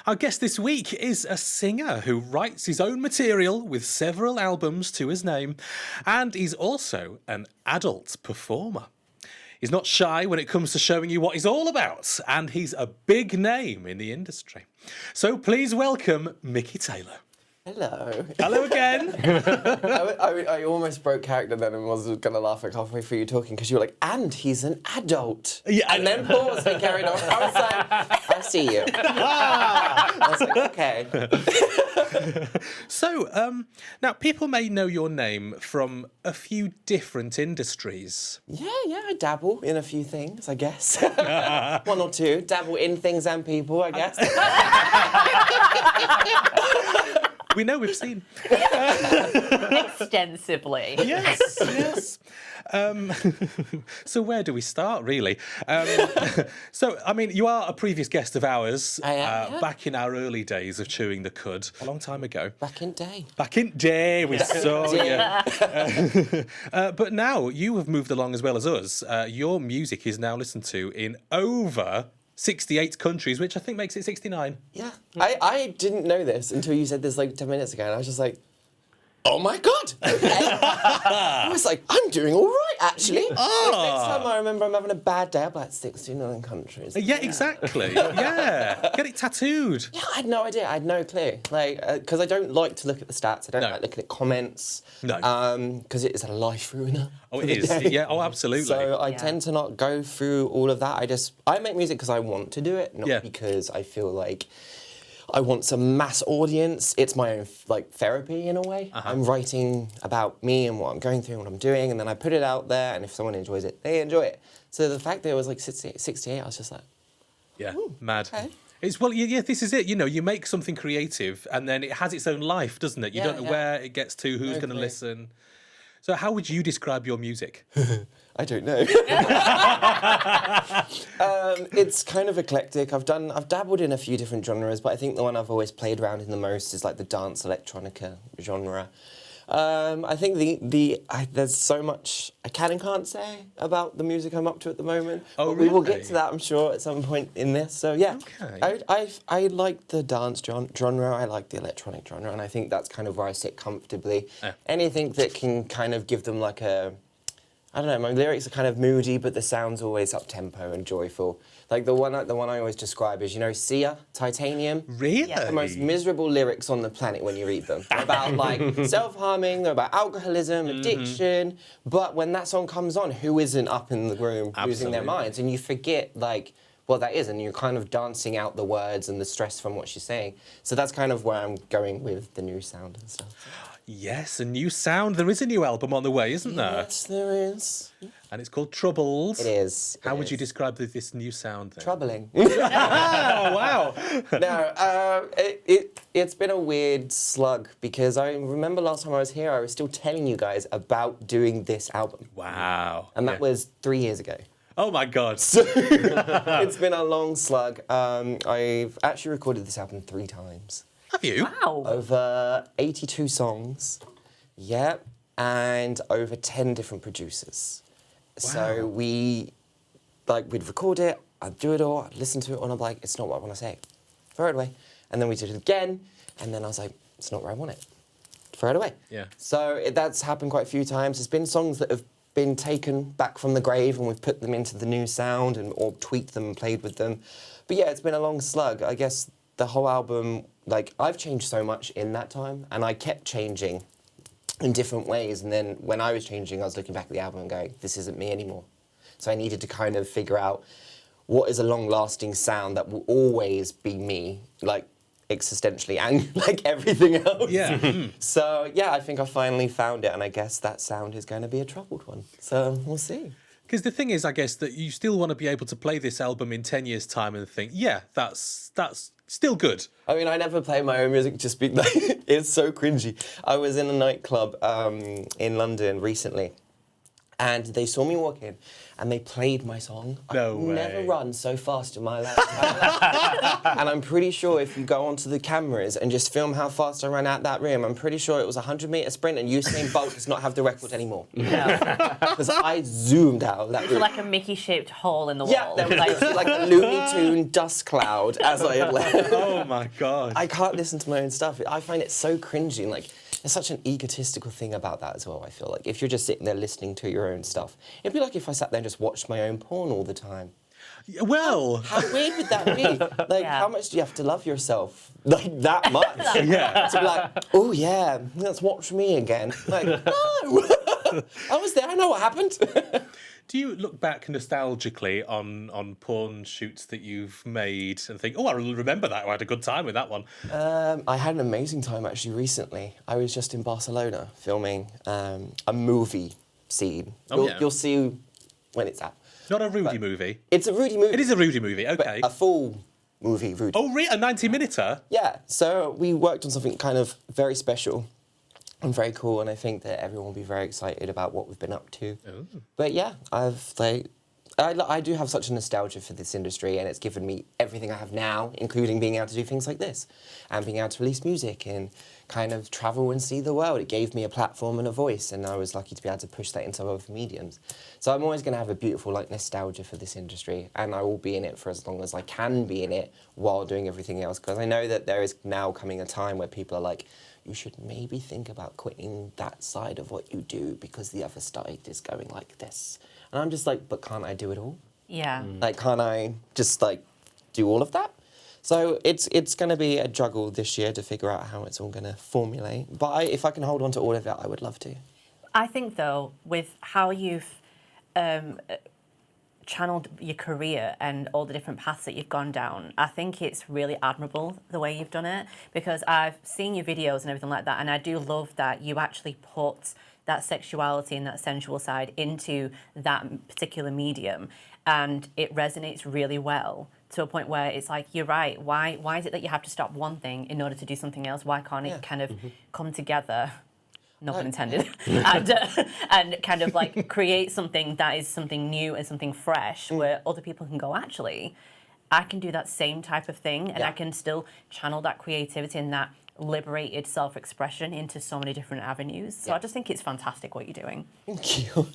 Our guest this week is a singer who writes his own material with several albums to his name, and he's also an adult performer. He's not shy when it comes to showing you what he's all about, and he's a big name in the industry. So please welcome Mickey Taylor. Hello. Hello again. I almost broke character then and was going to laugh like halfway through you talking because you were like, and he's an adult. Yeah. And then paused and carried on. I was like, I see you. I was like, okay. So, now people may know your name from a few different industries. Yeah, I dabble in a few things, I guess. One or two. Dabble in things and people, I guess. We know, we've seen. Extensively. Yes. So where do we start, really? So, I mean, you are a previous guest of ours. I am, yeah. Back in our early days of Chewing the Cud, a long time ago. Back in day. Back in day, we saw you. But now you have moved along as well as us. Your music is now listened to in over 68 countries, which I think makes it 69. Yeah. I didn't know this until you said this like 10 minutes ago, and I was just like, oh my God, okay. I was like, I'm doing all right, actually. Like, next time I remember I'm having a bad day, I'm like, 69 countries. Yeah, exactly. Yeah. Get it tattooed. Yeah, I had no idea. I had no clue. Like, because I don't like to look at the stats. I don't like looking at comments. No. Because it is a life ruiner. Oh, it is. Yeah, oh, absolutely. So I tend to not go through all of that. I make music because I want to do it, not because I feel like I want some mass audience. It's my own therapy in a way. I'm writing about me and what I'm going through and what I'm doing, and then I put it out there, and if someone enjoys it, they enjoy it. So the fact that it was like 68, I was just like, yeah, mad. Okay. It's, well, yeah, this is it. You know, you make something creative, and then it has its own life, doesn't it? You don't know where it gets to, who's going to listen. So how would you describe your music? I don't know. It's kind of eclectic. I've dabbled in a few different genres, but I think the one I've always played around in the most is like the dance electronica genre. I think there's so much I can and can't say about the music I'm up to at the moment. Oh, but we will really? get to that, I'm sure, at some point in this. So yeah, Okay. I like the dance genre. I like the electronic genre, and I think that's kind of where I sit comfortably. Anything that can kind of give them like a, I don't know, my lyrics are kind of moody, but the sound's always up-tempo and joyful. Like the one I always describe is, you know, Sia, Titanium? Really? The most miserable lyrics on the planet when you read them. They're about, like, self-harming, they're about alcoholism, addiction, but when that song comes on, who isn't up in the room losing their minds? And you forget, like, what that is, and you're kind of dancing out the words and the stress from what she's saying. So that's kind of where I'm going with the new sound and stuff. Yes, a new sound. There is a new album on the way, isn't there? Yes, there is. And it's called Troubles. It is. How would you describe this new sound then? Troubling. Oh, wow. No, it's been a weird slug because I remember last time I was here, I was still telling you guys about doing this album. Wow. And that was 3 years ago. Oh, my God. So it's been a long slug. I've actually recorded this album 3 times. Have you? Wow. Over 82 songs. Yep. And over 10 different producers. Wow. So we'd record it, I'd do it all, I'd listen to it, and I'm like, it's not what I want to say. Throw it away. And then we did it again, and then I was like, it's not where I want it. Throw it away. Yeah. So that's happened quite a few times. There's been songs that have been taken back from the grave, and we've put them into the new sound, or tweaked them and played with them. But yeah, it's been a long slug. I guess the whole album, like, I've changed so much in that time, and I kept changing in different ways, and then when I was changing, I was looking back at the album and going, this isn't me anymore. So I needed to kind of figure out what is a long-lasting sound that will always be me, like, existentially, and like everything else. Yeah. So yeah, I think I finally found it, and I guess that sound is going to be a troubled one. So we'll see. Because the thing is, I guess, that you still want to be able to play this album in 10 years' time and think, yeah, that's still good. I mean, I never play my own music just because it's so cringy. I was in a nightclub in London recently, and they saw me walk in, and they played my song. No I've never way. run so fast in my life. And I'm pretty sure if you go onto the cameras and just film how fast I ran out that room, I'm pretty sure it was a 100-meter sprint, and Usain Bolt does not have the record anymore. Because I zoomed out of that room. Like a Mickey-shaped hole in the Yeah, wall. there was like a Looney Tune dust cloud as I had left. Oh my god. I can't listen to my own stuff. I find it so cringy, and like there's such an egotistical thing about that as well. I feel like if you're just sitting there listening to your own stuff, it'd be like if I sat there and just watched my own porn all the time. Well, How weird would that be? Like, Yeah. how much do you have to love yourself? Like that much? yeah. To be like, oh yeah, let's watch me again. Like, no, I was there. I know what happened. Do you look back nostalgically on porn shoots that you've made and think, oh, I remember that. I had a good time with that one. I had an amazing time actually recently. I was just in Barcelona filming a movie scene. Oh, yeah. You'll see when it's out. Not a Rudy movie. It's a Rudy movie. It is a Rudy movie, but okay. a full movie, Rudy. Oh, a 90-minute? Yeah, so we worked on something kind of very special and very cool, and I think that everyone will be very excited about what we've been up to. Oh. But yeah, I do have such a nostalgia for this industry, and it's given me everything I have now, including being able to do things like this, and being able to release music and kind of travel and see the world. It gave me a platform and a voice, and I was lucky to be able to push that into other mediums. So I'm always going to have a beautiful nostalgia for this industry, and I will be in it for as long as I can be in it while doing everything else, because I know that there is now coming a time where people are like, you should maybe think about quitting that side of what you do because the other side is going like this. And I'm just like, but can't I do it all? Yeah. Like, can't I just do all of that? So it's going to be a juggle this year to figure out how it's all going to formulate. But if I can hold on to all of it, I would love to. I think, though, with how you've channeled your career and all the different paths that you've gone down, I think it's really admirable the way you've done it, because I've seen your videos and everything like that, and I do love that you actually put that sexuality and that sensual side into that particular medium, and it resonates really well to a point where it's like, you're right, why is it that you have to stop one thing in order to do something else? Why can't it kind of come together? No pun intended, and kind of like create something that is something new and something fresh, where other people can go, actually, I can do that same type of thing, and I can still channel that creativity and that liberated self-expression into so many different avenues. So I just think it's fantastic what you're doing. Thank you.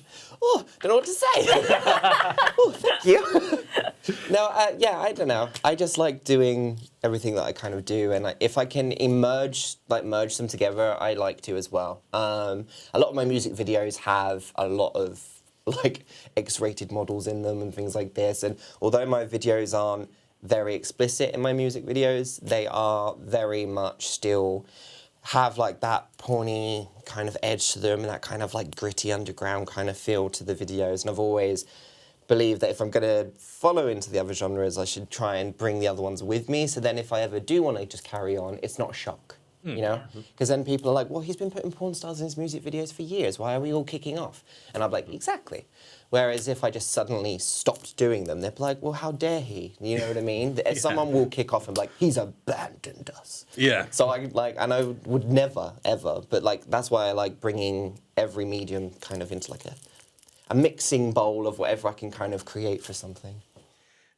Oh, don't know what to say. Oh, thank you. No, yeah, I don't know. I just like doing everything that I kind of do, and if I can merge them together, I like to as well. A lot of my music videos have a lot of X-rated models in them and things like this, and although my videos aren't very explicit in my music videos, they are very much still have that porny kind of edge to them and that kind of gritty underground kind of feel to the videos. And I've always believed that if I'm going to follow into the other genres, I should try and bring the other ones with me. So then if I ever do want to just carry on, it's not a shock. You know? Because then people are like, well, he's been putting porn stars in his music videos for years. Why are we all kicking off? And I'm like, exactly. Whereas if I just suddenly stopped doing them, they'd be like, well, how dare he? You know what I mean? Someone will kick off and be like, he's abandoned us. Yeah. So and I would never, ever, but that's why I like bringing every medium kind of into a mixing bowl of whatever I can kind of create for something.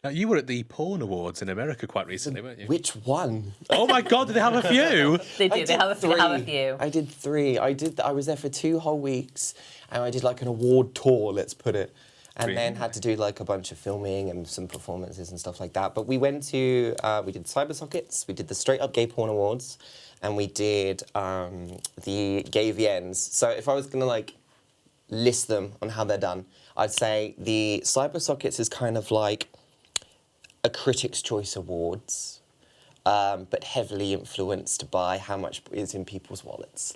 Now, you were at the Porn Awards in America quite recently, weren't you? Which one? Oh my God, did they have a few? They do. They have a three. few. I did 3. I was there for 2 whole weeks, and I did an award tour, let's put it, and then had to do a bunch of filming and some performances and stuff like that. But we went to we did Cybersockets, we did the Straight Up Gay Porn Awards, and we did the Gay VNs. So if I was gonna list them on how they're done, I'd say the Cybersockets is kind of like a Critics' Choice Awards, but heavily influenced by how much is in people's wallets.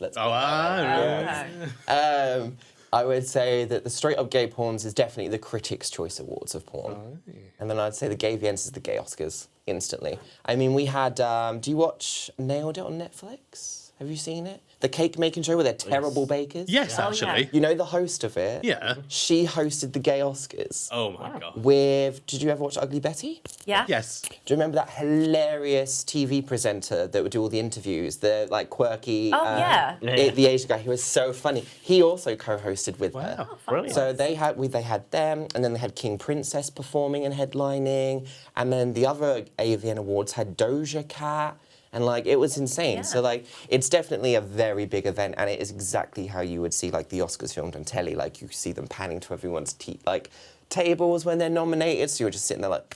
I would say that the Straight Up Gay Porns is definitely the Critics' Choice Awards of porn. Oh. And then I'd say the Gay VNs is the Gay Oscars, instantly. I mean, we had, do you watch Nailed It on Netflix? Have you seen it? The cake making show where they're terrible bakers? Yes, Yeah. actually. You know the host of it? Yeah. She hosted the gay Oscars. Oh my god. With, did you ever watch Ugly Betty? Yeah. Yes. Do you remember that hilarious TV presenter that would do all the interviews? The like quirky, Oh, yeah. the Asian guy who was so funny. He also co-hosted with her. Wow. Brilliant. So they had them, and then they had King Princess performing and headlining, and then the other AVN Awards had Doja Cat. And like it was insane. Yeah. So like it's definitely a very big event, and it is exactly how you would see like the Oscars filmed on telly. Like you see them panning to everyone's tables when they're nominated. So you're just sitting there like,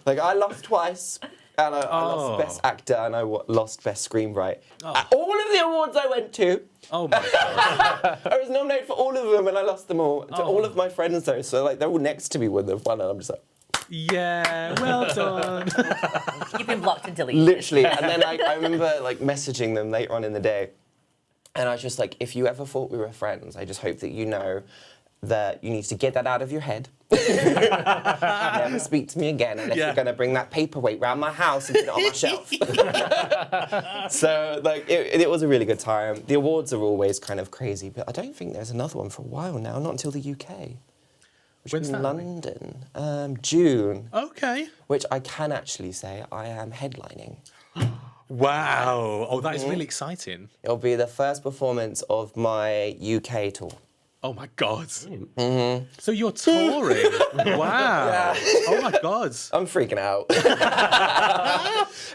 like I lost twice, and I lost Best Actor, and I lost Best Screenwriter. All of the awards I went to, Oh my god. I was nominated for all of them, and I lost them all to all of my friends though. So like they're all next to me when they've won, and I'm just like. Yeah, well done. You've been blocked and deleted. Literally, and then I remember like messaging them later on in the day, and I was just like, if you ever thought we were friends, I just hope that you know that you need to get that out of your head. Never speak to me again unless you're going to bring that paperweight round my house and put it on my shelf. So like it was a really good time. The awards are always kind of crazy, but I don't think there's another one for a while now, not until the UK. Which When's is in that? London, June. Okay. Which I can actually say I am headlining. Wow. Oh, that is really exciting. It'll be the first performance of my UK tour. Oh my god. So you're touring. Wow. Oh my god. I'm freaking out.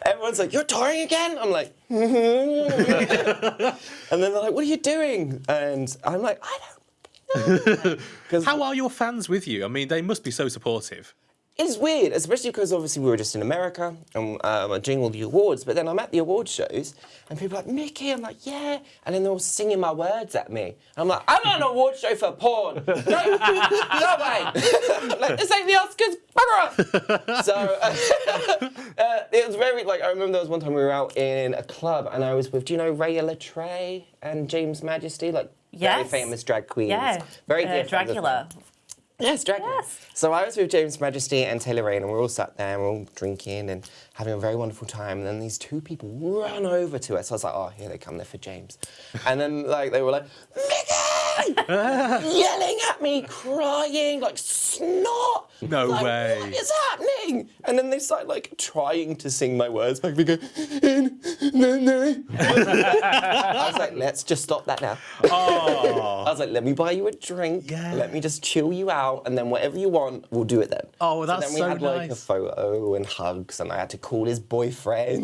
Everyone's like, you're touring again? I'm like, and then they're like, what are you doing? And I'm like, I don't know. How are your fans with you? I mean, they must be so supportive. It's weird, especially because obviously we were just in America and I'm doing all the awards, but then I'm at the award shows and people are like, Mickey, I'm like, yeah. And then they're all singing my words at me. I'm like, I'm on an award show for porn. No, no way. Like, this ain't the Oscars, bugger off. So it was very, like, I remember there was one time we were out in a club and I was with, do you know Raya Latrey and James Majesty? Like, very famous drag queens. Yeah. Very dear friends of Dracula. mine. Yes, Dracula. Yes. So I was with James Majesty and Taylor Rain, and we're all sat there, and we're all drinking and having a very wonderful time. And then these two people run over to us. I was like, oh, here they come, they're for James. And then like they were like, Mickey! Yelling at me, crying, like snot. No like, way. What is happening? And then they started like trying to sing my words back. We go, no. I was like, let's just stop that now. Oh. I was like, let me buy you a drink. Yeah. Let me just chill you out, and then whatever you want, we'll do it then. Oh, that's so then we so had like a nice. photo and hugs, and I had to call his boyfriend.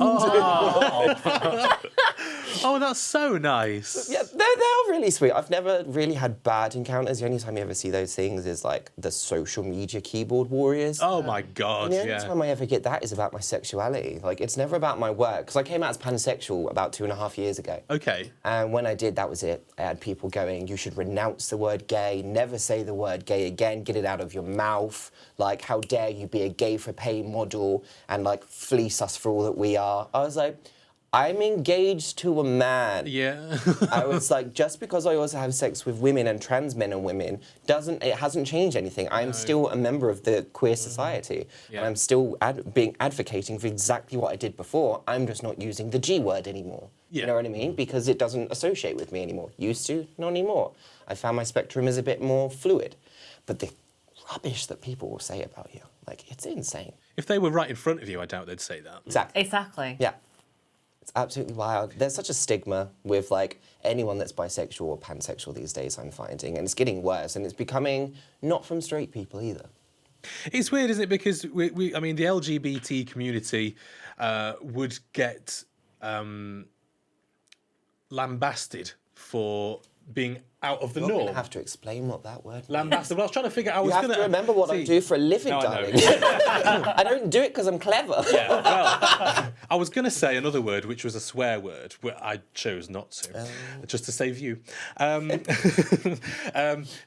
Oh, that's so nice. Yeah, they're really sweet. I've never really had bad encounters. The only time you ever see those things is like the social media keyboard warriors. Oh my god, And the only yeah. time I ever get that is about my sexuality. Like, it's never about my work. Because I came out as pansexual about 2.5 years ago. Okay. And when I did, that was it. I had people going, you should renounce the word gay, never say the word gay again, get it out of your mouth. Like, how dare you be a gay for pay model and, like, fleece us for all that we are. I was like, I'm engaged to a man. Yeah. I was like, just because I also have sex with women and trans men and women, it hasn't changed anything. I am still a member of the queer society. Yeah. And I'm still advocating for exactly what I did before. I'm just not using the G word anymore. Yeah. You know what I mean? Because it doesn't associate with me anymore. Used to, not anymore. I found my spectrum is a bit more fluid. But the rubbish that people will say about you, like, it's insane. If they were right in front of you, I doubt they'd say that. Exactly. Exactly. Yeah. It's absolutely wild. There's such a stigma with like anyone that's bisexual or pansexual these days, I'm finding, and it's getting worse, and it's becoming not from straight people either. It's weird, isn't it? Because I mean, the LGBT community would get lambasted for being out of the You're norm. going to have to explain what that word means. Lambasted. Well, I was trying to figure out. You have to remember what I do for a living, No, I know. darling. I don't do it because I'm clever. Yeah, well, I was going to say another word, which was a swear word, but I chose not to, just to save you. But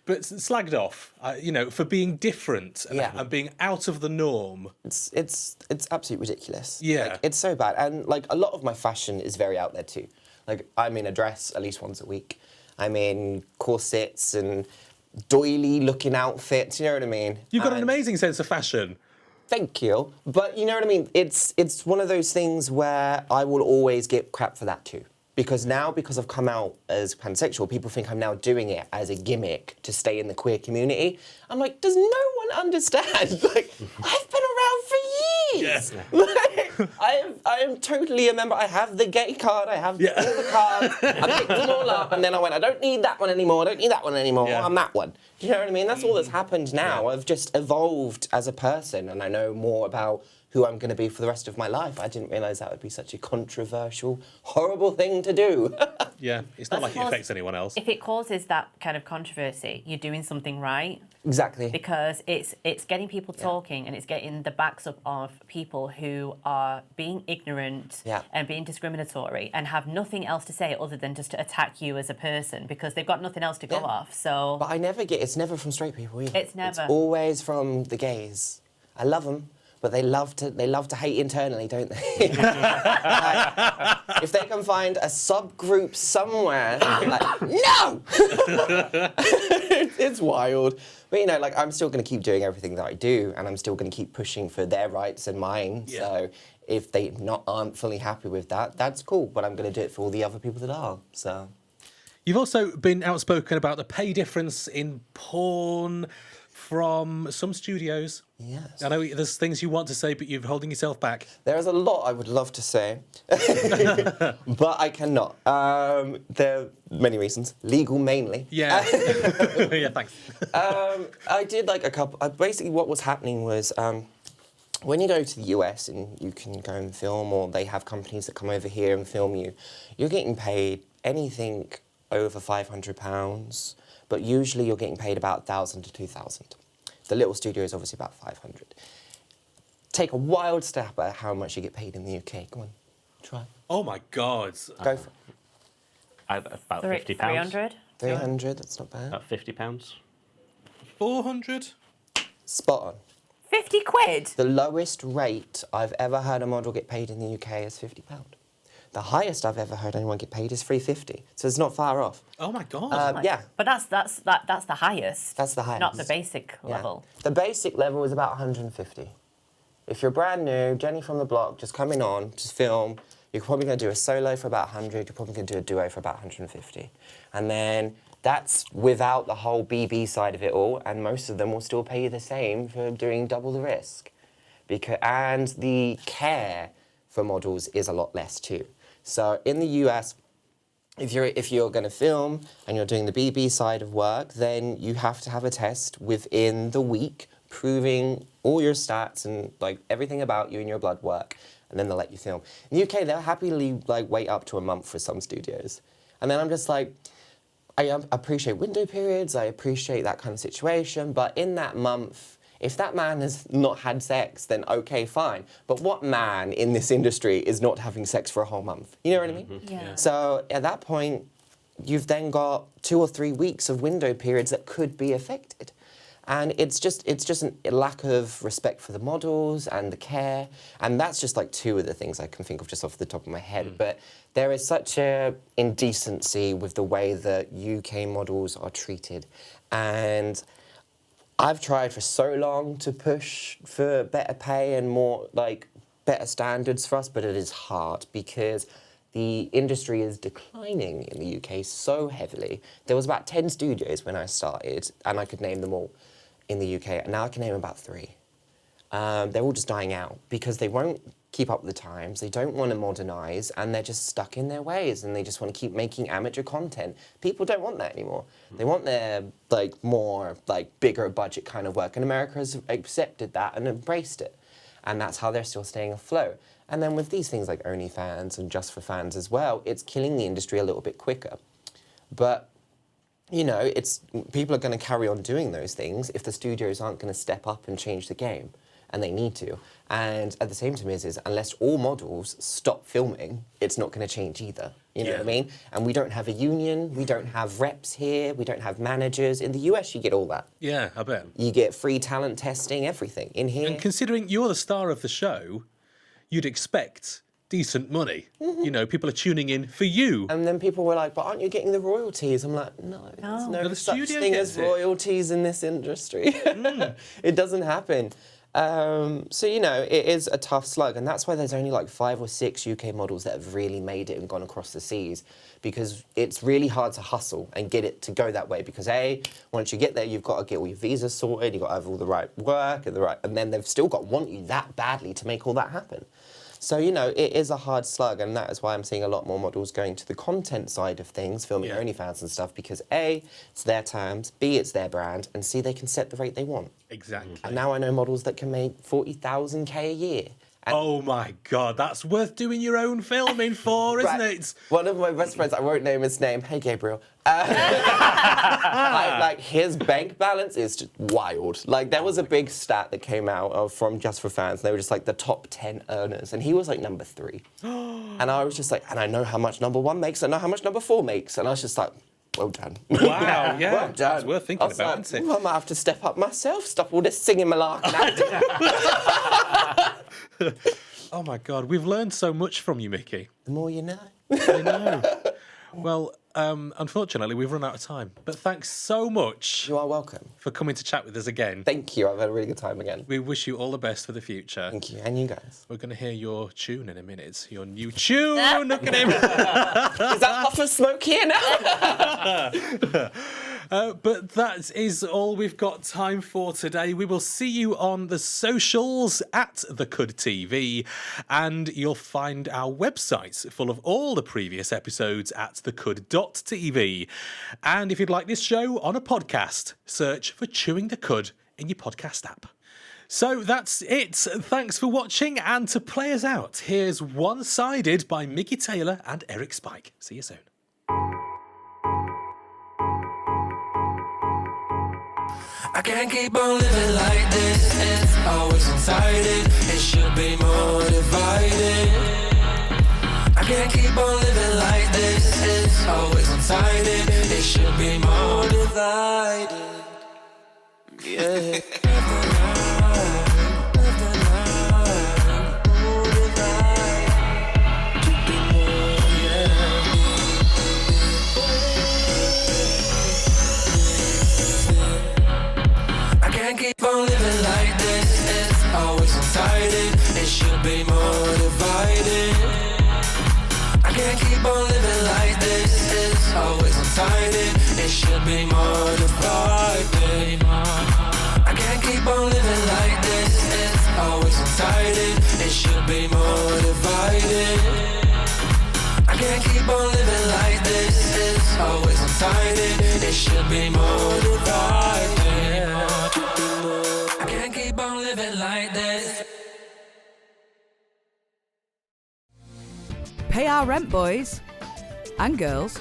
slagged off, for being different and being out of the norm. It's absolutely ridiculous. Yeah. Like, it's so bad. And like a lot of my fashion is very out there too. Like, I'm in a dress at least once a week. I'm in corsets and doily looking outfits, you know what I mean? You've got an amazing sense of fashion. Thank you. But you know what I mean? It's one of those things where I will always get crap for that too. Because now, because I've come out as pansexual, people think I'm now doing it as a gimmick to stay in the queer community. I'm like, does no one understand? Like, I've been around for years. Yeah. Like, I am totally a member. I have the gay card. I have all the cards. I picked them all up, and then I went, I don't need that one anymore. I don't need that one anymore. Yeah. I'm that one. Do you know what I mean? That's all that's happened now. I've just evolved as a person, and I know more about who I'm going to be for the rest of my life. I didn't realise that would be such a controversial, horrible thing to do. Yeah, it's not like it affects anyone else. If it causes that kind of controversy, you're doing something right. Exactly. Because it's getting people talking, and it's getting the backs up of people who are being ignorant and being discriminatory and have nothing else to say other than just to attack you as a person because they've got nothing else to go off. So, but it's never from straight people either. It's never. It's always from the gays. I love them. But they love to hate internally, don't they? Like, if they can find a subgroup somewhere, like, no! It's wild. But, you know, like, I'm still going to keep doing everything that I do, and I'm still going to keep pushing for their rights and mine. Yeah. So if they aren't fully happy with that, that's cool. But I'm going to do it for all the other people that are, so... You've also been outspoken about the pay difference in porn from some studios. Yes. I know there's things you want to say, but you're holding yourself back. There is a lot I would love to say, but I cannot. There are many reasons. Legal, mainly. Yeah. Yeah, thanks. I did like a couple... basically, what was happening was... when you go to the US and you can go and film, or they have companies that come over here and film you, you're getting paid anything over £500, but usually you're getting paid about 1,000 to 2,000. The little studio is obviously about 500. Take a wild stab at how much you get paid in the UK. Go on, try. Oh my God. Go for it. About £50. 300? 300, that's not bad. About £50. 400? Spot on. 50 quid? The lowest rate I've ever heard a model get paid in the UK is £50. The highest I've ever heard anyone get paid is £350. So it's not far off. Oh my God. Yeah. But that's the highest. That's the highest. Not the basic level. The basic level is about 150. If you're brand new, Jenny from the block, just coming on, just film, you're probably going to do a solo for about 100, you're probably going to do a duo for about 150. And then that's without the whole BB side of it all, and most of them will still pay you the same for doing double the risk. And the care for models is a lot less too. So in the US, if you're going to film and you're doing the BB side of work, then you have to have a test within the week proving all your stats and like everything about you and your blood work, and then they'll let you film. In the UK, they'll happily like wait up to a month for some studios. And then I'm just like, I appreciate window periods, I appreciate that kind of situation, but in that month, if that man has not had sex, then okay, fine. But what man in this industry is not having sex for a whole month? You know what I mean? Yeah. So at that point, you've then got 2 or 3 weeks of window periods that could be affected. And it's just a lack of respect for the models and the care. And that's just like 2 of the things I can think of just off the top of my head. But there is such a indecency with the way that UK models are treated. And I've tried for so long to push for better pay and more, like, better standards for us, but it is hard because the industry is declining in the UK so heavily. There was about 10 studios when I started, and I could name them all in the UK, and now I can name about 3. They're all just dying out because they won't keep up with the times, they don't want to modernise, and they're just stuck in their ways, and they just want to keep making amateur content. People don't want that anymore. They want their, like, more, like, bigger budget kind of work, and America has accepted that and embraced it. And that's how they're still staying afloat. And then with these things like OnlyFans and Just for Fans as well, it's killing the industry a little bit quicker. But, you know, people are going to carry on doing those things if the studios aren't going to step up and change the game. And they need to. And at the same time is unless all models stop filming, it's not going to change either. You know what I mean? And we don't have a union, we don't have reps here, we don't have managers. In the US, you get all that. Yeah, I bet. You get free talent testing, everything. In here... And considering you're the star of the show, you'd expect decent money. You know, people are tuning in for you. And then people were like, but aren't you getting the royalties? I'm like, no, there's no the such studio thing gets as it. royalties in this industry. It doesn't happen. So, you know, it is a tough slug, and that's why there's only like 5 or 6 UK models that have really made it and gone across the seas, because it's really hard to hustle and get it to go that way, because once you get there, you've got to get all your visas sorted, you've got to have all the right work, and then they've still got to want you that badly to make all that happen. So, you know, it is a hard slug, and that is why I'm seeing a lot more models going to the content side of things, filming OnlyFans and stuff, because A, it's their terms, B, it's their brand, and C, they can set the rate they want. Exactly. And now I know models that can make 40,000K a year. And oh my God, that's worth doing your own filming for, isn't it? One of my best friends, I won't name his name, hey Gabriel, like his bank balance is just wild. Like there was a big stat that came out from Just for Fans, and they were just like the top 10 earners, and he was like number 3. And I was just like, and I know how much number 1 makes, I know how much number 4 makes, and I was just like, well done. Wow, yeah. Well done. It's worth thinking about, like, isn't it? well, I might have to step up myself, stop all this singing malark and acting. Oh my God, we've learned so much from you, Mickey. The more you know. I know. Well, unfortunately, we've run out of time. But thanks so much You are welcome. for coming to chat with us again. Thank you, I've had a really good time again. We wish you all the best for the future. Thank you, and you guys. We're going to hear your tune in a minute. Your new tune. Look at him. Is that puff of smoke here now? But that is all we've got time for today. We will see you on the socials at the CudTV, and you'll find our website full of all the previous episodes at thecud.tv. And if you'd like this show on a podcast, search for Chewing the Cud in your podcast app. So that's it. Thanks for watching, and to play us out, here's One Sided by Mickey Taylor and Eric Spike. See you soon. I can't keep on living like this, it's always one-sided, it should be more divided. I can't keep on living like this, it's always one-sided, it should be more divided. Yeah. Keep on living like this, it's always one-sided, it should be more divided. I can't keep on living like this, it's always one-sided, it should be more divided. I can't keep on living like this, it's always one-sided, it should be more divided. I can't keep on living like this, it's always one-sided, it should be more divided. I can't keep on living like this. Pay our rent, boys and girls.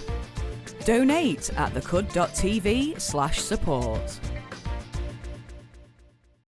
Donate at thecud.tv/support.